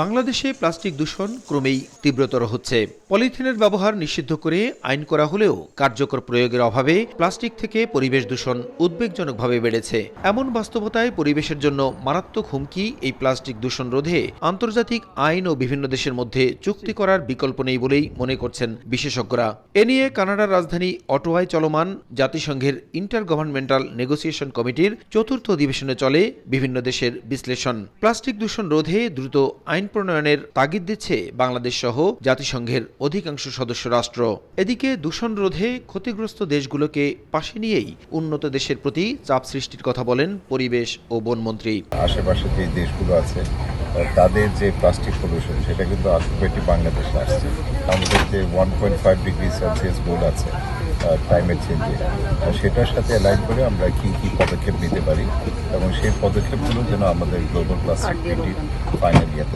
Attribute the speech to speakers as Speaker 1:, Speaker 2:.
Speaker 1: বাংলাদেশে প্লাস্টিক দূষণ ক্রমেই তীব্রতর হচ্ছে। পলিথিনের ব্যবহার নিষিদ্ধ করে আইন করা হলেও কার্যকর প্রয়োগের অভাবে প্লাস্টিক থেকে পরিবেশ দূষণ উদ্বেগজনকভাবে বেড়েছে। এমন বাস্তবতায় পরিবেশের জন্য মারাত্মক হুমকি এই প্লাস্টিক দূষণ রোধে আন্তর্জাতিক আইন ও বিভিন্ন দেশের মধ্যে চুক্তি করার বিকল্প নেই বলেই মনে করছেন বিশেষজ্ঞরা। এ নিয়ে কানাডার রাজধানী অটোয়ায় চলমান জাতিসংঘের ইন্টার গভর্নমেন্টাল নেগোসিয়েশন কমিটির চতুর্থ অধিবেশনে চলে বিভিন্ন দেশের বিশ্লেষণ। প্লাস্টিক দূষণ রোধে দ্রুত আইন প্রণয়নের তাগিদ দিচ্ছে বাংলাদেশ সহ জাতিসংঘের অধিকাংশ সদস্য রাষ্ট্র। এদিকে দূষণ রোধে ক্ষতিগ্রস্ত দেশগুলোকে পাশে নিয়েই উন্নত দেশের প্রতি চাপ সৃষ্টির কথা বলেন পরিবেশ ও বনমন্ত্রী।
Speaker 2: আশেপাশে যে দেশগুলো আছে তাদের যে প্লাস্টিক পলিউশন সেটা কিন্তু আলটিমেটলি বাংলাদেশে আসছে। আমাদের যে 1.5 ডিগ্রি সেলসিয়াস গোল আছে ক্লাইমেট চেঞ্জে, সেটার সাথে অ্যালাইন করে আমরা কি কি পদক্ষেপ নিতে পারি এবং সেই পদক্ষেপগুলো যেন আমাদের গ্লোবাল প্লাস্টিক ফাইনাল ইয়াতে